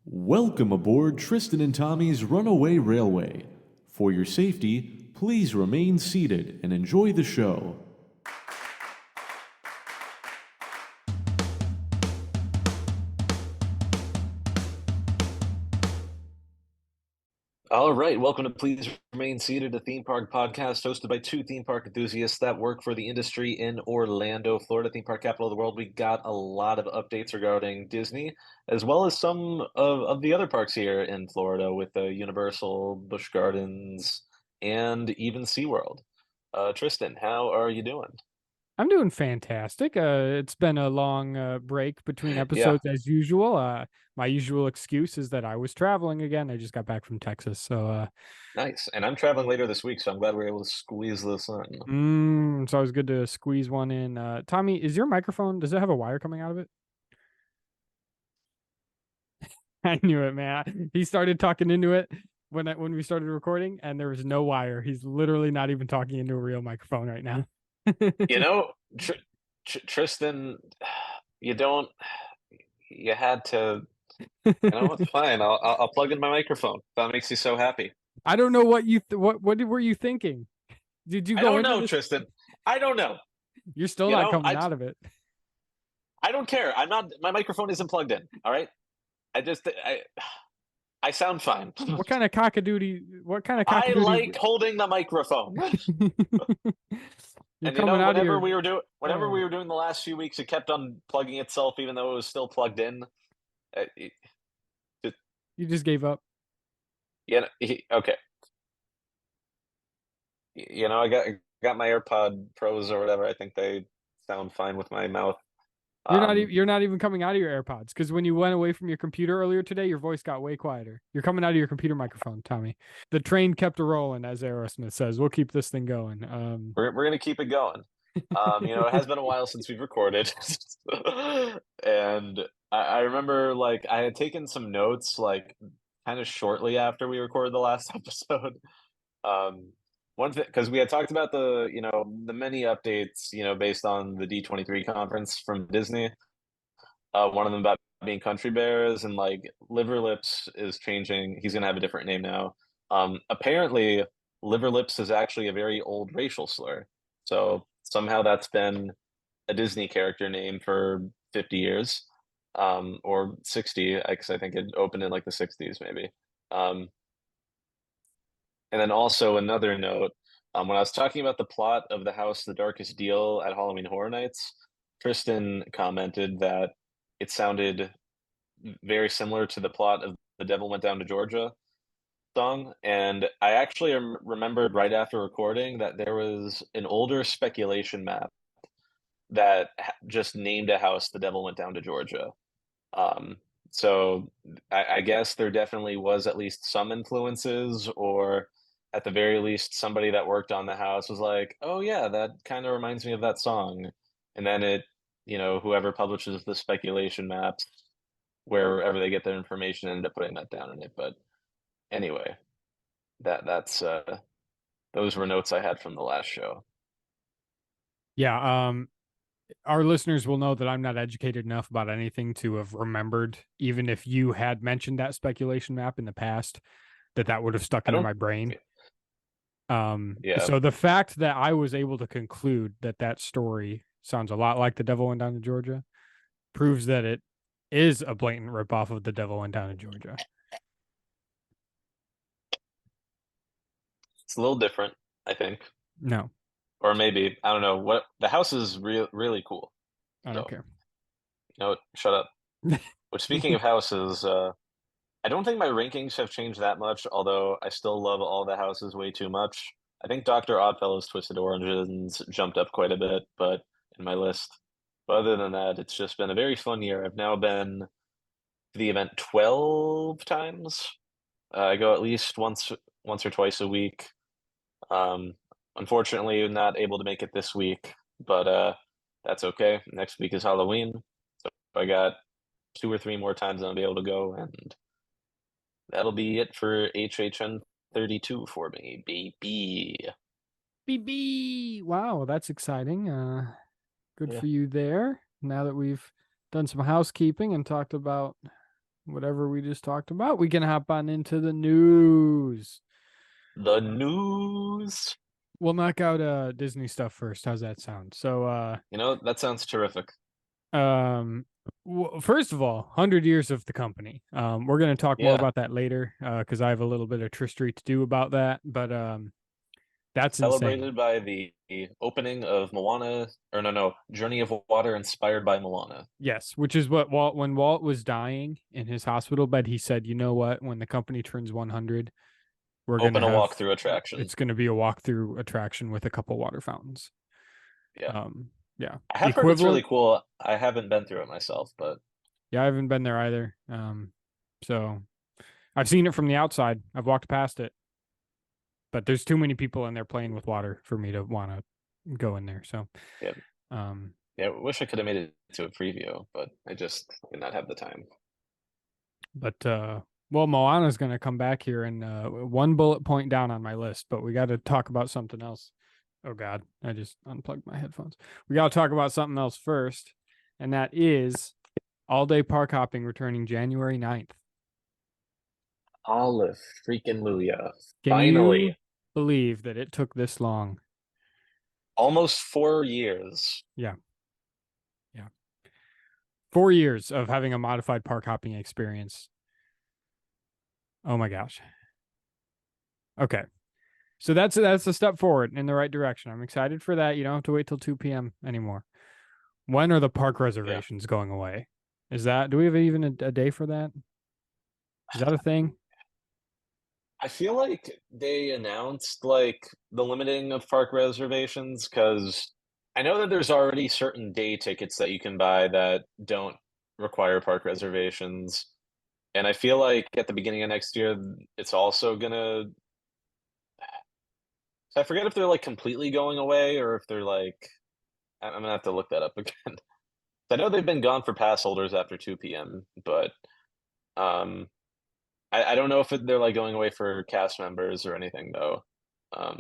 Welcome aboard Tristan and Tommy's Runaway Railway. For your safety, please remain seated and enjoy the show. All right, welcome to Please Remain Seated, a theme park podcast hosted by two theme park enthusiasts that work for the industry in Orlando, Florida, theme park capital of the world. We got a lot of updates regarding Disney, as well as some of the other parks here in Florida with Universal, Busch Gardens, and even SeaWorld. Tristan, how are you doing? I'm doing fantastic. It's been a long break between Yeah, episodes as usual. My usual excuse is that I was traveling again. I just got back from Texas, so nice. And I'm traveling later this week, so I'm glad we are able to squeeze this in. it's always good to squeeze one in. Tommy, is your microphone? Does it have a wire coming out of it? I knew it, man. He started talking into it when we started recording, and there was no wire. He's literally not even talking into a real microphone right now. You know, Tristan, you don't. You had to. You know, it's fine. I'll plug in my microphone. If that makes you so happy. I don't know what what were you thinking? Did you I go don't into know, this? Tristan. I don't know. You're still You not know, coming I out of it. I don't care. I'm not. My microphone isn't plugged in. All right. I sound fine. What kind of cockadoodie? What kind of I cockadoodie? like holding the microphone. You're And you coming know, out of whatever uh, we were doing the last few weeks, it kept on plugging itself, even though it was still plugged in. It, you just gave up. okay. You know, I got my AirPod Pros or whatever. I think they sound fine with my mouth. Um, You're not even coming out of your AirPods because when you went away from your computer earlier today, your voice got way quieter. You're coming out of your computer microphone, Tommy. The train kept a rolling, as Aerosmith says. We'll keep this thing going. we're gonna keep it going. You know, it has been a while since we've recorded, and I remember like I had taken some notes like kind of shortly after we recorded the last episode. Um, one thing because we had talked about the many updates based on the D23 conference from Disney. One of them about being country bears and like liver lips is changing. He's gonna have a different name now. Apparently, liver lips is actually a very old racial slur. So somehow that's been a Disney character name for 50 years, or 60, because I think it opened in like the 60s maybe. Um, and then also another note, when I was talking about the plot of The House, The Darkest Deal at Halloween Horror Nights, Tristan commented that it sounded very similar to the plot of The Devil Went Down to Georgia song. And I actually remembered right after recording that there was an older speculation map that just named a house The Devil Went Down to Georgia. Um, so I guess there definitely was at least some influences, or at the very least, somebody that worked on the house was like, oh, yeah, that kind of reminds me of that song. And then whoever publishes the speculation maps, wherever they get their information, ended up putting that down in it. But anyway, that's those were notes I had from the last show. Yeah. Our listeners will know that I'm not educated enough about anything to have remembered, even if you had mentioned that speculation map in the past, that would have stuck I into don't, my brain. yeah, So the fact that I was able to conclude that story sounds a lot like The Devil Went Down to Georgia proves that it is a blatant ripoff of The Devil Went Down to Georgia. it's a little different, I think. No, Or maybe, I don't know what the house is really cool. I don't So, care. shut up. But speaking of houses, I don't think my rankings have changed that much, although I still love all the houses way too much. I think Dr. Oddfellow's Twisted Origins jumped up quite a bit, but in my list. But other than that, it's just been a very fun year. I've now been to the event 12 times. I go at least once or twice a week. Um, Unfortunately, not able to make it this week, but that's okay. Next week is Halloween, so I got two or three more times I'll be able to go, and that'll be it for HHN 32 for me, baby. BB. Wow, that's exciting. Good Yeah. for you there. Now that we've done some housekeeping and talked about whatever we just talked about, we can hop on into the news. The news. We'll knock out Disney stuff first. How's that sound? So That sounds terrific. first of all, 100 years of the company. We're going to talk more Yeah. about that later because I have a little bit of tristery to do about that, but that's Celebrated insane. by the opening of Moana, or no, Journey of Water, inspired by Moana. Yes, which is what when Walt was dying in his hospital bed, he said, "You know what? When the company turns 100, we're going to Open a have walkthrough attraction. it's going to be a walkthrough attraction with a couple water fountains." Yeah. Yeah. I have heard it's really cool. I haven't been through it myself, but yeah, I haven't been there either. So I've seen it from the outside. I've walked past it, but there's too many people in there playing with water for me to want to go in there. So yeah. I wish I could have made it to a preview, but I just did not have the time. But well, Moana's going to come back here and one bullet point down on my list, but we got to talk about something else. Oh God, I just unplugged my headphones. We got to talk about something else first, and that is all-day park hopping returning January 9th. Olive freaking Luya. Can Finally. you believe that it took this long? Almost 4 years. Yeah. 4 years of having a modified park hopping experience. Oh my gosh. Okay. So that's a step forward in the right direction. I'm excited for that. You don't have to wait till 2 p.m. anymore. When are the park reservations going away? Do we have even a day for that? Is that a thing? I feel like they announced like the limiting of park reservations because I know that there's already certain day tickets that you can buy that don't require park reservations. And I feel like at the beginning of next year, it's also gonna. So I forget if they're like completely going away or if they're like. I'm gonna have to look that up again. I know they've been gone for pass holders after 2 p.m., but um, I don't know if they're like going away for cast members or anything though. Are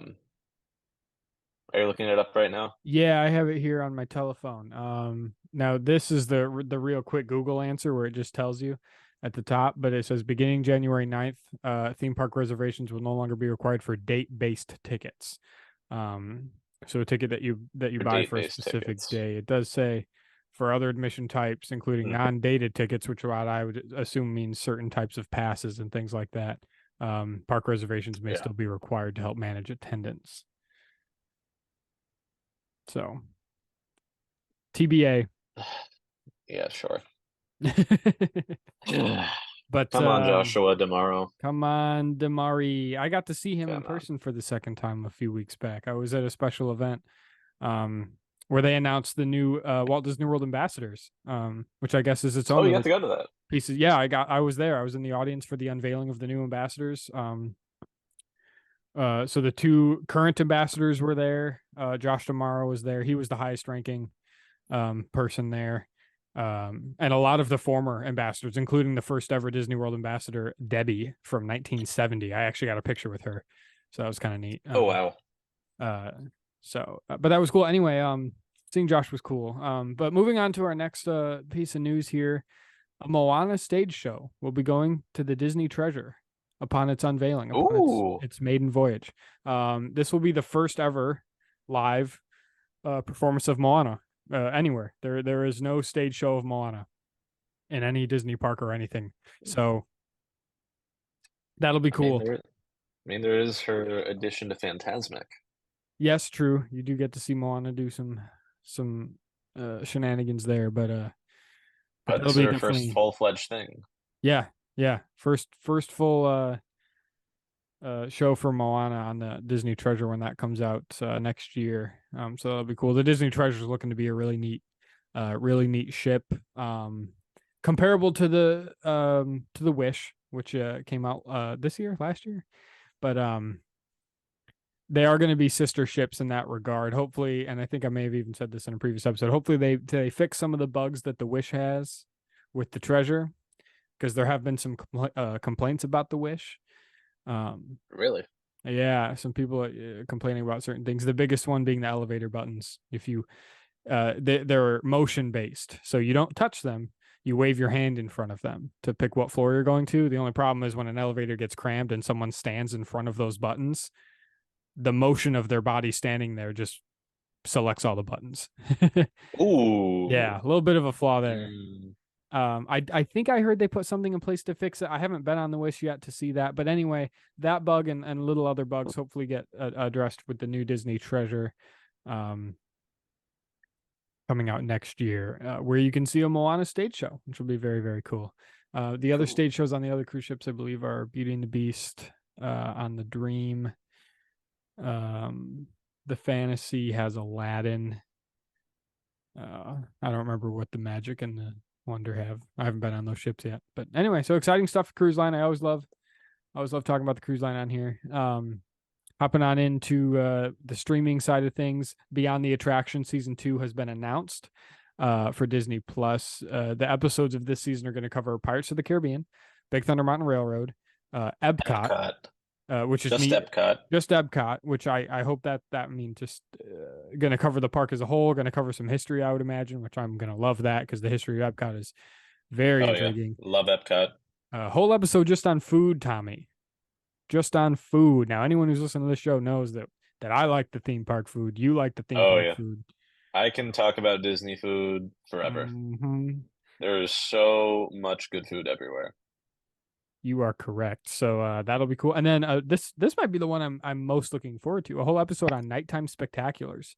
you looking it up right now? Yeah, I have it here on my telephone. Now this is the real quick Google answer where it just tells you at the top, but it says beginning January 9th, theme park reservations will no longer be required for date-based tickets. So a ticket that you buy for a specific tickets. day. It does say for other admission types, including non-dated tickets, which what I would assume means certain types of passes and things like that. Park reservations may still be required to help manage attendance. So, TBA. Yeah, sure. But come on, Joshua Damaro. Come on, Damari. I got to see him in person for the second time a few weeks back. I was at a special event where they announced the new Walt Disney World ambassadors, which I guess is its own. Oh, you got to go to that. Pieces. Yeah, I was there. I was in the audience for the unveiling of the new ambassadors. So the two current ambassadors were there. Josh Damaro was there. He was the highest ranking person there. And a lot of the former ambassadors, including the first ever Disney World ambassador, Debbie from 1970. I actually got a picture with her. So that was kind of neat. Oh, wow. But that was cool. Anyway, seeing Josh was cool. But moving on to our next piece of news here, a Moana stage show will be going to the Disney Treasure upon its unveiling, upon its maiden voyage. This will be the first ever live performance of Moana anywhere. There is no stage show of Moana in any Disney park or anything. So that'll be cool. There is her addition to Fantasmic. Yes, true. You do get to see Moana do some shenanigans there, but this is her first full-fledged thing. Yeah. First full show for Moana on the Disney Treasure when that comes out next year. So that'll be cool. The Disney Treasure is looking to be a really neat ship, comparable to the Wish, which came out last year, but they are going to be sister ships in that regard. Hopefully, and I think I may have even said this in a previous episode. Hopefully, they fix some of the bugs that the Wish has with the Treasure, because there have been some complaints about the Wish. Really? Yeah, some people are complaining about certain things. The biggest one being the elevator buttons. If you, they're motion based, so you don't touch them. you wave your hand in front of them to pick what floor you're going to. The only problem is when an elevator gets crammed and someone stands in front of those buttons, the motion of their body standing there just selects all the buttons. Ooh. Yeah, a little bit of a flaw there. Mm. I think I heard they put something in place to fix it. I haven't been on the Wish yet to see that, but anyway, that bug and little other bugs hopefully get addressed with the new Disney Treasure, coming out next year, where you can see a Moana stage show, which will be very, very cool. The other stage shows on the other cruise ships, I believe, are Beauty and the Beast, on the Dream. The Fantasy has Aladdin. I don't remember what the Magic and the Wonder have. I haven't been on those ships yet, but anyway, so exciting stuff for cruise line. I always love talking about the cruise line on here. Hopping on into the streaming side of things, Beyond the Attraction season 2 has been announced for Disney Plus. The episodes of this season are going to cover Pirates of the Caribbean, Big Thunder Mountain Railroad, Epcot. Which is just Epcot. Just Epcot, which I hope that means just going to cover the park as a whole, going to cover some history, I would imagine, which I'm going to love that because the history of Epcot is very intriguing. Yeah. Love Epcot. Whole episode just on food, Tommy. Just on food. Now, anyone who's listening to this show knows that I like the theme park food. You like the theme park food. I can talk about Disney food forever. Mm-hmm. There is so much good food everywhere. You are correct. So that'll be cool. And then this might be the one I'm most looking forward to. A whole episode on nighttime spectaculars,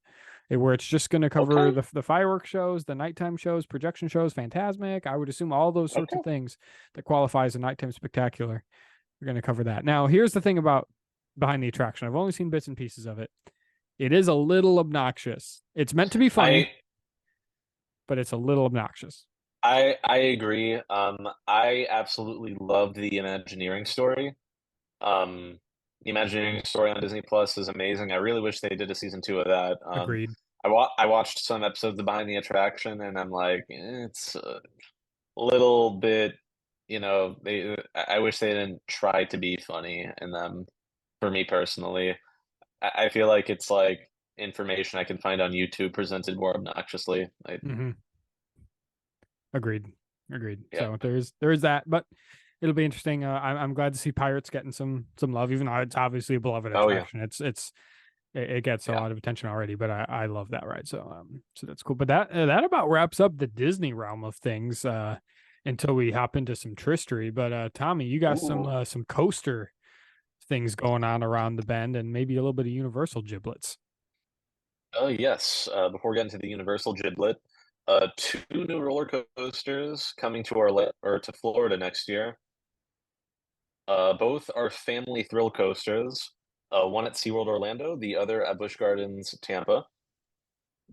where it's just going to cover the fireworks shows, the nighttime shows, projection shows, Phantasmic. I would assume all those sorts of things that qualify as a nighttime spectacular. We're going to cover that. Now, here's the thing about Behind the Attraction. I've only seen bits and pieces of it. It is a little obnoxious. It's meant to be funny, but it's a little obnoxious. I agree. I absolutely loved the Imagineering story. The Imagineering story on Disney Plus is amazing. I really wish they did a season 2 of that. Agreed. I watched some episodes of Behind the Attraction, and I'm like, it's a little bit, I wish they didn't try to be funny in them. For me personally, I feel like it's like information I can find on YouTube presented more obnoxiously. Agreed. Yeah. So there is that, but it'll be interesting. I'm glad to see Pirates getting some love, even though it's obviously a beloved attraction. It gets a lot of attention already, but I love that ride. So that's cool. But that about wraps up the Disney realm of things until we hop into some Tristery. But Tommy, you got some coaster things going on around the bend, and maybe a little bit of Universal giblets. Oh yes. Before we get into the Universal giblet, 2 new roller coasters coming to to Florida next year. Both are family thrill coasters. One at SeaWorld Orlando, the other at Busch Gardens Tampa.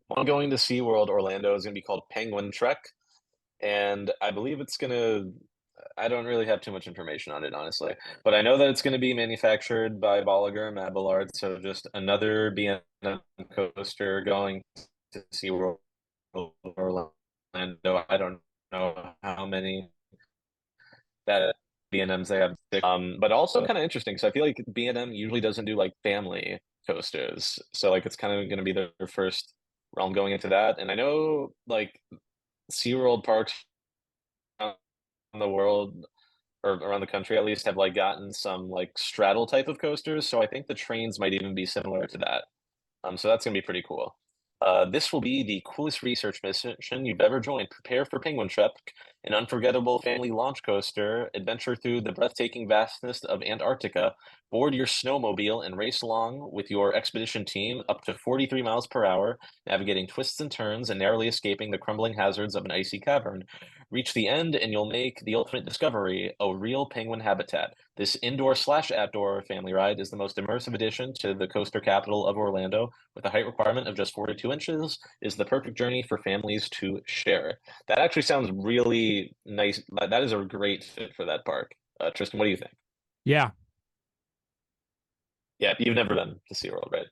One going to SeaWorld Orlando is going to be called Penguin Trek, and I believe I don't really have too much information on it, honestly, but I know that it's going to be manufactured by Bolliger and Mabillard, so just another B&M coaster going to SeaWorld Orlando. I don't know how many that B&Ms they have, but also kind of interesting because I feel like B&M usually doesn't do like family coasters, so like it's kind of going to be their first realm going into that. And I know like SeaWorld parks around the world, or around the country at least, have like gotten some like straddle type of coasters, so I think the trains might even be similar to that. So that's gonna be pretty cool. This will be the coolest research mission you've ever joined. Prepare for Penguin Trek, an unforgettable family launch coaster. Adventure through the breathtaking vastness of Antarctica. Board your snowmobile and race along with your expedition team up to 43 miles per hour, navigating twists and turns and narrowly escaping the crumbling hazards of an icy cavern. Reach the end and you'll make the ultimate discovery, a real penguin habitat. This indoor/outdoor family ride is the most immersive addition to the coaster capital of Orlando, with a height requirement of just 42 inches, is the perfect journey for families to share. That actually sounds really nice. That is a great fit for that park. Tristan, what do you think? Yeah. Yeah, you've never been to SeaWorld, right?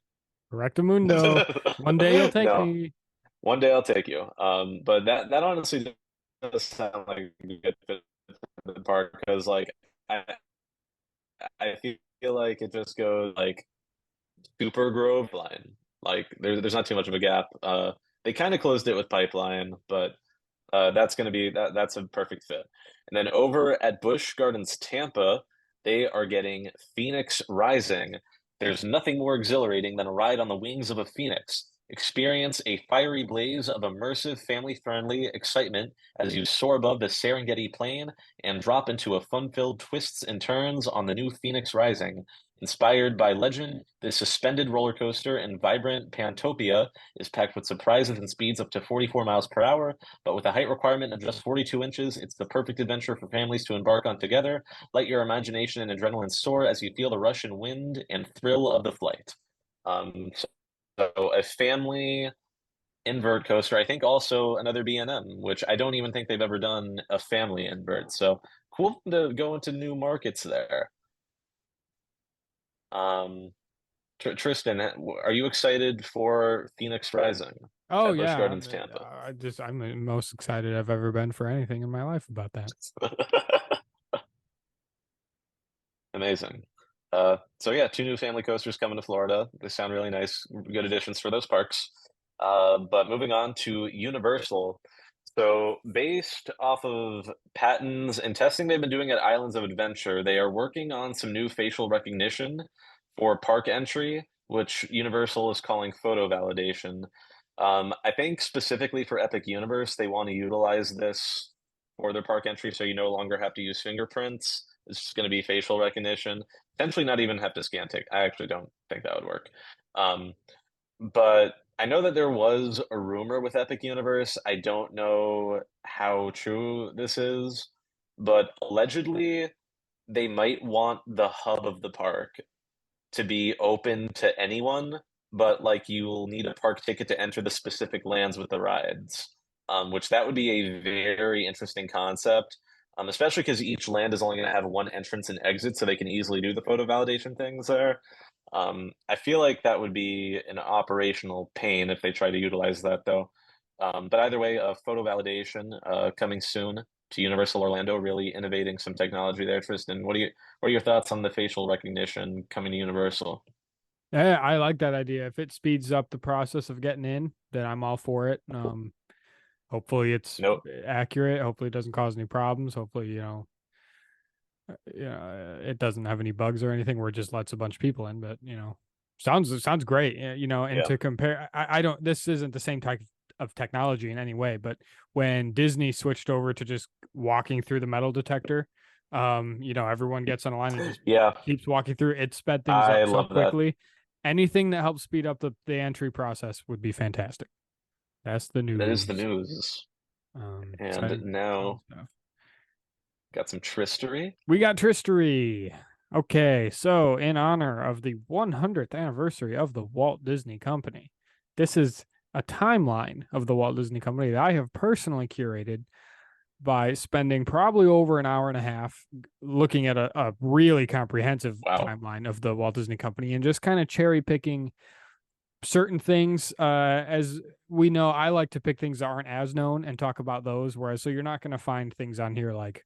Correctamundo. One day you'll take me. One day I'll take you. But that honestly does sound like a good fit for the park, because like I feel like it just goes like super Grove line. Like there's not too much of a gap. They kind of closed it with Pipeline, but That's going to be that's a perfect fit. And then over at Busch Gardens Tampa, they are getting Phoenix Rising. There's nothing more exhilarating than a ride on the wings of a phoenix. Experience a fiery blaze of immersive, family-friendly excitement as you soar above the Serengeti Plain and drop into a fun-filled twists and turns on the new Phoenix Rising. Inspired by legend, this suspended roller coaster and vibrant Pantopia is packed with surprises and speeds up to 44 miles per hour, but with a height requirement of just 42 inches, it's the perfect adventure for families to embark on together. Let your imagination and adrenaline soar as you feel the rush and wind and thrill of the flight. So a family invert coaster. I think also another B&M, which I don't even think they've ever done a family invert. So cool to go into new markets there. Tristan, are you excited for Phoenix Rising Oh at Busch yeah, Gardens, Tampa? I'm the most excited I've ever been for anything in my life about that. Amazing. So yeah, two new family coasters coming to Florida. They sound really nice, good additions for those parks. But moving on to Universal. So based off of patents and testing they've been doing at Islands of Adventure, they are working on some new facial recognition for park entry, which Universal is calling photo validation. I think specifically for Epic Universe, they want to utilize this for their park entry, so you no longer have to use fingerprints. It's just going to be facial recognition. Potentially not even have to scan tick. I actually don't think that would work. But I know that there was a rumor with Epic Universe. I don't know how true this is, but allegedly they might want the hub of the park to be open to anyone, but like you'll need a park ticket to enter the specific lands with the rides, which that would be a very interesting concept, especially because each land is only going to have one entrance and exit, so they can easily do the photo validation things there. I feel like that would be an operational pain if they try to utilize that, though. But either way, photo validation coming soon to Universal Orlando, really innovating some technology there. Tristan, what are your thoughts on the facial recognition coming to Universal? Yeah, I like that idea. If it speeds up the process of getting in, then I'm all for it. Hopefully it's Nope. accurate. Hopefully it doesn't cause any problems. Hopefully, it doesn't have any bugs or anything where it just lets a bunch of people in. But sounds great. And Yeah. to compare, I don't. This isn't the same type of technology in any way. But when Disney switched over to just walking through the metal detector, everyone gets on a line and just Yeah, keeps walking through. It sped things I up so love that. quickly. Anything that helps speed up the entry process would be fantastic. That's the That is the news. news. And Exciting now stuff. got some tristery. We got Tristery. Okay, so in honor of the 100th anniversary of the Walt Disney Company, this is a timeline of the Walt Disney Company that I have personally curated by spending probably over an hour and a half looking at a really comprehensive Wow. timeline of the Walt Disney Company and just kind of cherry picking certain things. As we know, I like to pick things that aren't as known and talk about those, whereas so you're not going to find things on here like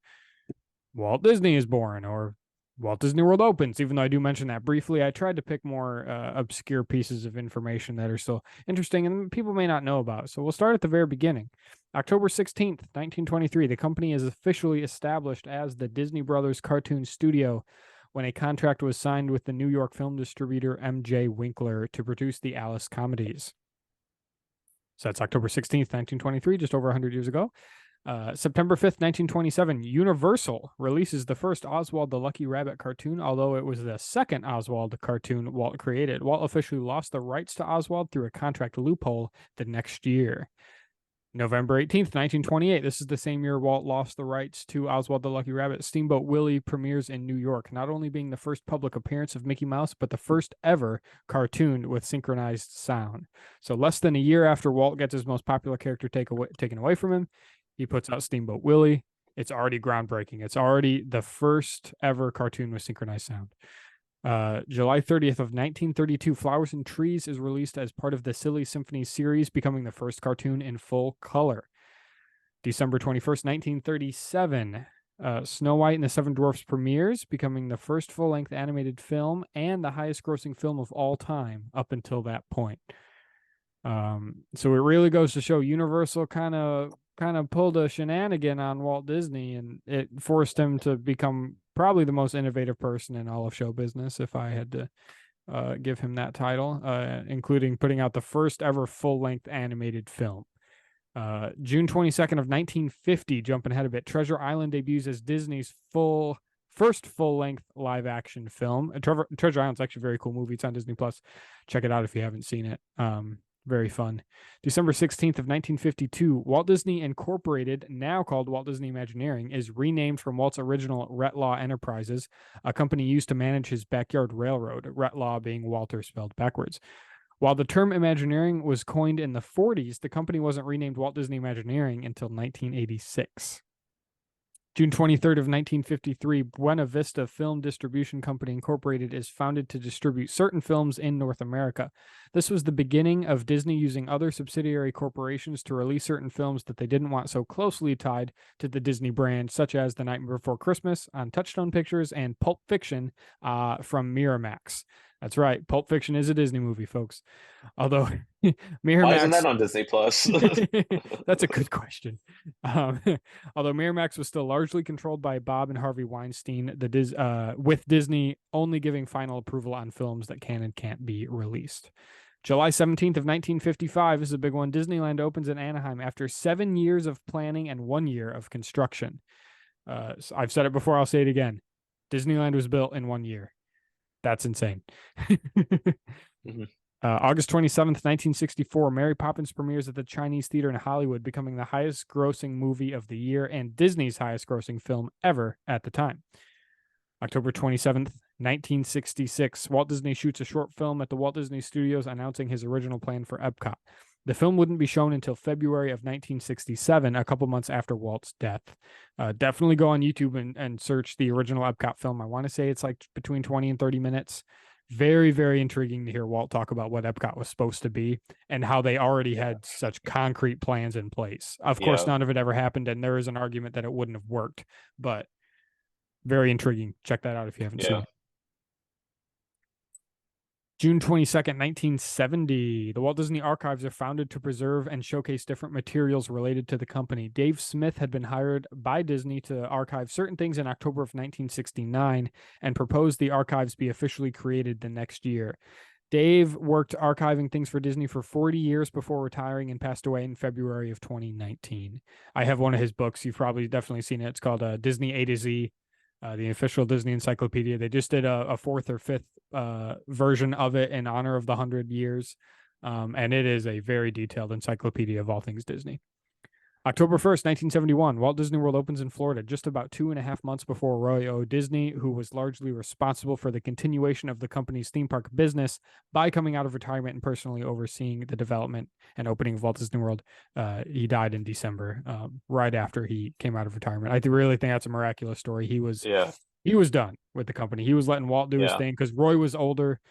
Walt Disney is born or Walt Disney World opens, even though I do mention that briefly. I tried to pick more obscure pieces of information that are still interesting and people may not know about. So we'll start at the very beginning. October 16th, 1923, the company is officially established as the Disney Brothers Cartoon Studio when a contract was signed with the New York film distributor M.J. Winkler to produce the Alice comedies. So that's October 16th, 1923, just over 100 years ago. September 5th, 1927, Universal releases the first Oswald the Lucky Rabbit cartoon, although it was the second Oswald cartoon Walt created. Walt officially lost the rights to Oswald through a contract loophole the next year. November 18th, 1928, this is the same year Walt lost the rights to Oswald the Lucky Rabbit. Steamboat Willie premieres in New York, not only being the first public appearance of Mickey Mouse, but the first ever cartoon with synchronized sound. So less than a year after Walt gets his most popular character taken away from him, he puts out Steamboat Willie. It's already groundbreaking. It's already the first ever cartoon with synchronized sound. July 30th of 1932, Flowers and Trees is released as part of the Silly Symphony series, becoming the first cartoon in full color. December 21st, 1937, Snow White and the Seven Dwarfs premieres, becoming the first full-length animated film and the highest-grossing film of all time up until that point. So it really goes to show Universal kind of kind of pulled a shenanigan on Walt Disney, and it forced him to become probably the most innovative person in all of show business, if I had to give him that title, including putting out the first ever full-length animated film. June 22nd of 1950, jumping ahead a bit, Treasure Island debuts as Disney's first full-length live-action film. Treasure Island's actually a very cool movie. It's on Disney Plus. Check it out if you haven't seen it. Very fun. December 16th of 1952, Walt Disney Incorporated, now called Walt Disney Imagineering, is renamed from Walt's original Retlaw Enterprises, a company used to manage his backyard railroad, Retlaw being Walter spelled backwards. While the term Imagineering was coined in the 40s, the company wasn't renamed Walt Disney Imagineering until 1986. June 23rd of 1953, Buena Vista Film Distribution Company Incorporated is founded to distribute certain films in North America. This was the beginning of Disney using other subsidiary corporations to release certain films that they didn't want so closely tied to the Disney brand, such as The Night Before Christmas on Touchstone Pictures and Pulp Fiction from Miramax. That's right, Pulp Fiction is a Disney movie, folks. Although Miramax... Why isn't that on Disney Plus? That's a good question. Although Miramax was still largely controlled by Bob and Harvey Weinstein, with Disney only giving final approval on films that can and can't be released. July 17th of 1955 is a big one. Disneyland opens in Anaheim after 7 years of planning and 1 year of construction. So I've said it before, I'll say it again. Disneyland was built in 1 year. That's insane. Mm-hmm. August 27th, 1964, Mary Poppins premieres at the Chinese Theater in Hollywood, becoming the highest grossing movie of the year and Disney's highest grossing film ever at the time. October 27th, 1966, Walt Disney shoots a short film at the Walt Disney Studios announcing his original plan for Epcot. The film wouldn't be shown until February of 1967, a couple months after Walt's death. Definitely go on YouTube and search the original Epcot film. I want to say it's like between 20 and 30 minutes. Very, very intriguing to hear Walt talk about what Epcot was supposed to be and how they already had such concrete plans in place. Of course, none of it ever happened, and there is an argument that it wouldn't have worked, but very intriguing. Check that out if you haven't seen it. June 22nd, 1970, the Walt Disney Archives are founded to preserve and showcase different materials related to the company. Dave Smith had been hired by Disney to archive certain things in October of 1969 and proposed the archives be officially created the next year. Dave worked archiving things for Disney for 40 years before retiring and passed away in February of 2019. I have one of his books. You've probably definitely seen it. It's called Disney A to Z. The official Disney encyclopedia. They just did a fourth or fifth version of it in honor of the 100 years. And it is a very detailed encyclopedia of all things Disney. October 1st, 1971, Walt Disney World opens in Florida just about 2.5 months before Roy O. Disney, who was largely responsible for the continuation of the company's theme park business by coming out of retirement and personally overseeing the development and opening of Walt Disney World. He died in December, right after he came out of retirement. I really think that's a miraculous story. He was done with the company. He was letting Walt do his thing because Roy was older.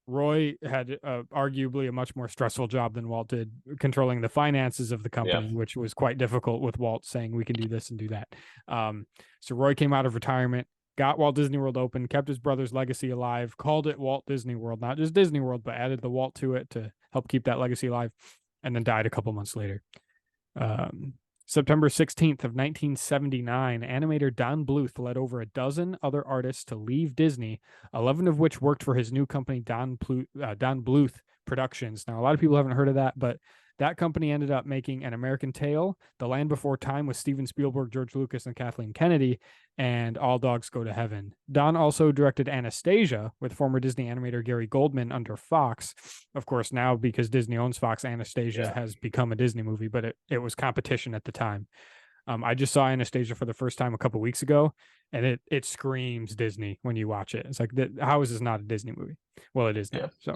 Roy had arguably a much more stressful job than Walt did, controlling the finances of the company, which was quite difficult with Walt saying we can do this and do that. So Roy came out of retirement, got Walt Disney World open, kept his brother's legacy alive, called it Walt Disney World, not just Disney World, but added the Walt to it to help keep that legacy alive, and then died a couple months later. September 16th of 1979, animator Don Bluth led over a dozen other artists to leave Disney, 11 of which worked for his new company, Don Bluth Productions. Now, a lot of people haven't heard of that, but that company ended up making An American Tail, The Land Before Time with Steven Spielberg, George Lucas, and Kathleen Kennedy, and All Dogs Go to Heaven. Don also directed Anastasia with former Disney animator Gary Goldman under Fox. Of course, now because Disney owns Fox, Anastasia has become a Disney movie, but it was competition at the time. I just saw Anastasia for the first time a couple weeks ago, and it screams Disney when you watch it. It's like, how is this not a Disney movie? Well, it is now. So.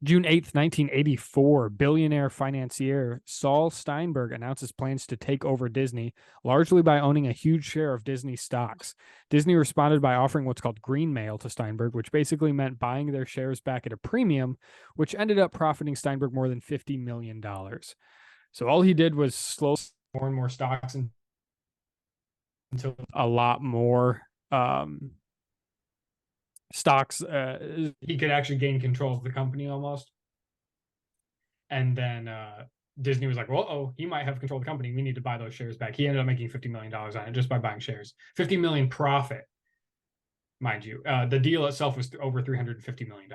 June 8th, 1984, billionaire financier Saul Steinberg announces plans to take over Disney, largely by owning a huge share of Disney stocks. Disney responded by offering what's called green mail to Steinberg, which basically meant buying their shares back at a premium, which ended up profiting Steinberg more than $50 million. So all he did was slow more and more stocks until a lot more stocks, he could actually gain control of the company almost. And then Disney was like, well, oh, he might have control of the company. We need to buy those shares back. He ended up making $50 million on it just by buying shares. $50 million profit, mind you. The deal itself was over $350 million,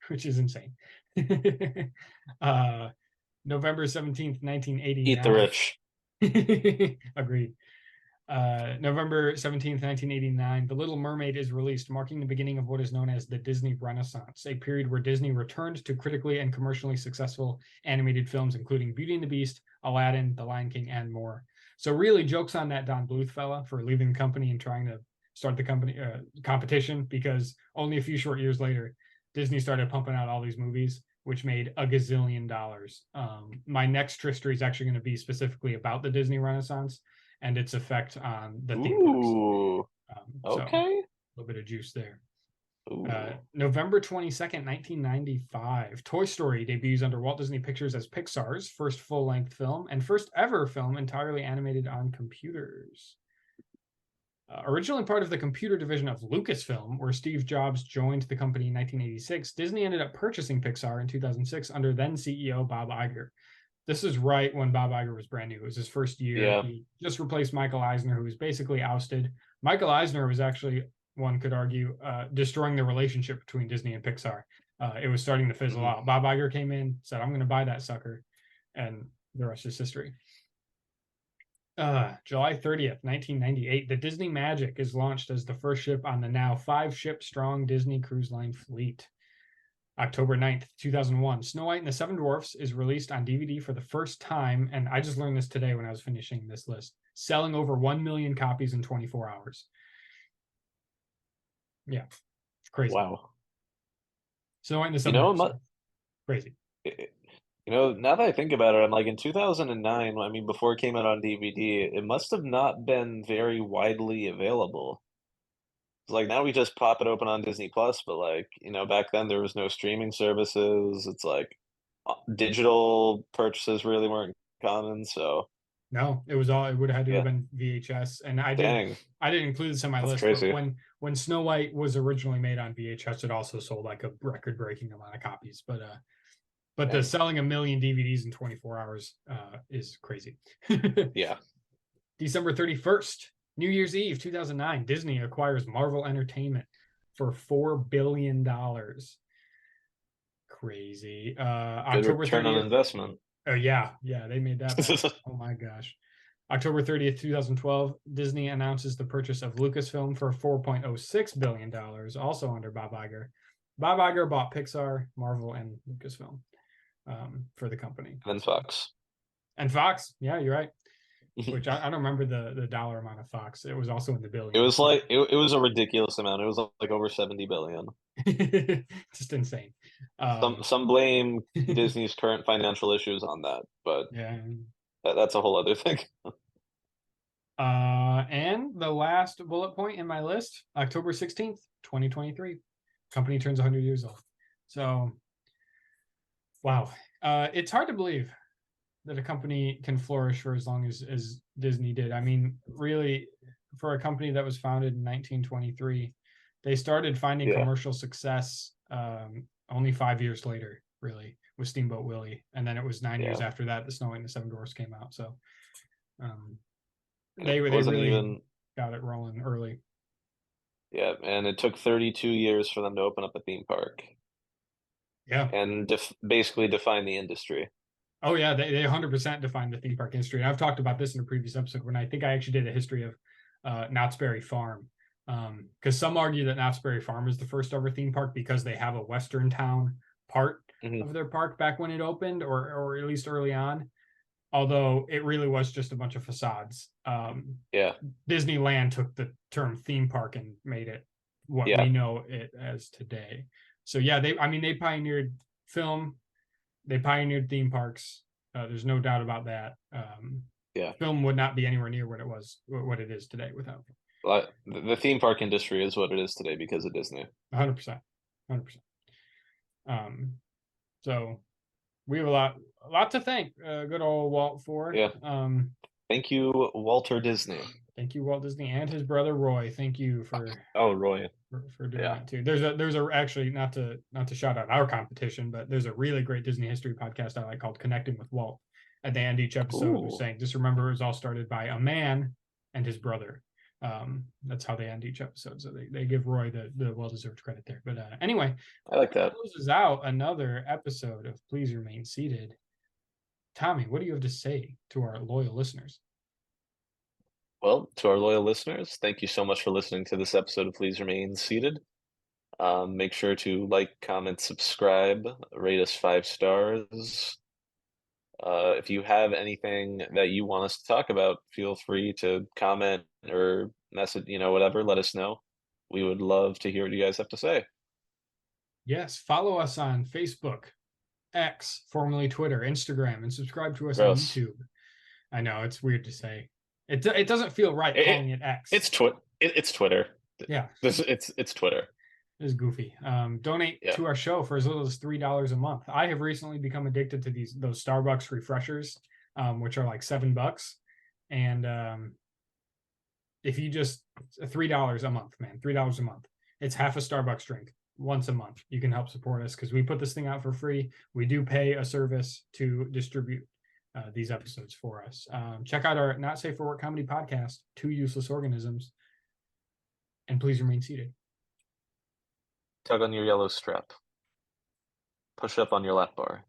which is insane. November 17th, 1989. Eat the rich. Agreed. November 17th, 1989, The Little Mermaid is released, marking the beginning of what is known as the Disney Renaissance, a period where Disney returned to critically and commercially successful animated films, including Beauty and the Beast, Aladdin, The Lion King, and more. So really, jokes on that Don Bluth fella for leaving the company and trying to start the company competition, because only a few short years later, Disney started pumping out all these movies, which made a gazillion dollars. My next history is actually going to be specifically about the Disney Renaissance and its effect on the theme parks. Ooh. So, Okay. a little bit of juice there. Ooh. November 22nd, 1995, Toy Story debuts under Walt Disney Pictures as Pixar's first full-length film and first ever film entirely animated on computers. Originally part of the computer division of Lucasfilm, where Steve Jobs joined the company in 1986, Disney ended up purchasing Pixar in 2006 under then CEO Bob Iger. This is right when Bob Iger was brand new. It was his first year. Yeah. He just replaced Michael Eisner, who was basically ousted. Michael Eisner was actually, one could argue, destroying the relationship between Disney and Pixar. It was starting to fizzle out. Bob Iger came in, said, I'm going to buy that sucker. And the rest is history. July 30th, 1998, the Disney Magic is launched as the first ship on the now 5-ship-strong Disney Cruise Line fleet. October 9th, 2001, Snow White and the Seven Dwarfs is released on DVD for the first time, and I just learned this today when I was finishing this list, selling over 1 million copies in 24 hours. Yeah, it's crazy. Wow. Snow White and the Seven Dwarfs. Crazy. Now that I think about it, I'm like in 2009, I mean, before it came out on DVD, it must have not been very widely available. It's like now we just pop it open on Disney Plus, but like, back then there was no streaming services. It's like digital purchases really weren't common, so No, it was all, it would have had to have yeah. been VHS. And I Dang. didn't include this on my That's list, crazy. but when Snow White was originally made on VHS, it also sold like a record-breaking amount of copies. But the Dang. selling 1 million DVDs in 24 hours is crazy. Yeah. December 31st, New Year's Eve, 2009, Disney acquires Marvel Entertainment for $4 billion. Crazy. Good October return on 30th. investment. Oh, yeah, they made that back. Oh my gosh. October 30th, 2012, Disney announces the purchase of Lucasfilm for $4.06 billion, also under Bob Iger. Bob Iger bought Pixar, Marvel, and Lucasfilm for the company. And then Fox. And Fox, yeah, you're right. Which I don't remember the dollar amount of Fox. It was also in the billions. It was like it was a ridiculous amount. It was like over 70 billion. Just insane. Some blame Disney's current financial issues on that, but yeah, that's a whole other thing. And the last bullet point in my list, October 16th, 2023, company turns 100 years old. So, wow, it's hard to believe that a company can flourish for as long as Disney did. I mean, really, for a company that was founded in 1923, they started finding commercial success only 5 years later, really, with Steamboat Willie. And then it was 9 years after that, The Snow White and the Seven Dwarfs came out. So they really even got it rolling early. Yeah, and it took 32 years for them to open up a theme park. Yeah. And basically define the industry. Oh, yeah, they 100% defined the theme park industry. And I've talked about this in a previous episode when I think I actually did a history of Knott's Berry Farm. Because some argue that Knott's Berry Farm is the first ever theme park because they have a Western town part of their park back when it opened, or at least early on. Although it really was just a bunch of facades. Disneyland took the term theme park and made it what we know it as today. So yeah, they pioneered film. They pioneered theme parks. There's no doubt about that. Film would not be anywhere near what it is today without. The theme park industry is what it is today because of Disney. 100%. So we have a lot to thank good old Walt for. Yeah. Thank you, Walter Disney. Thank you, Walt Disney, and his brother Roy. Thank you for Roy. for doing Yeah. that too. There's a actually not to shout out our competition, but there's a really great Disney history podcast I like called Connecting with Walt. At the end of each episode, who's saying, just remember it was all started by a man and his brother. That's how they end each episode. So they give Roy the well-deserved credit there. But anyway, I like that. Closes out another episode of Please Remain Seated. Tommy, what do you have to say to our loyal listeners? Well, to our loyal listeners, thank you so much for listening to this episode of Please Remain Seated. Make sure to like, comment, subscribe, rate us 5 stars. If you have anything that you want us to talk about, feel free to comment or message, whatever, let us know. We would love to hear what you guys have to say. Yes, follow us on Facebook, X, formerly Twitter, Instagram, and subscribe to us Gross. on YouTube. I know, it's weird to say. It doesn't feel right calling it X. It's Twitter. Yeah. It's Twitter. It's goofy. Donate to our show for as little as $3 a month. I have recently become addicted to those Starbucks refreshers, which are like $7. And if you just $3 a month, man, $3 a month. It's half a Starbucks drink once a month. You can help support us because we put this thing out for free. We do pay a service to distribute these episodes for us. Check out our Not Safe for Work comedy podcast, Two Useless Organisms, and please remain seated. Tug on your yellow strap. Push up on your lap bar.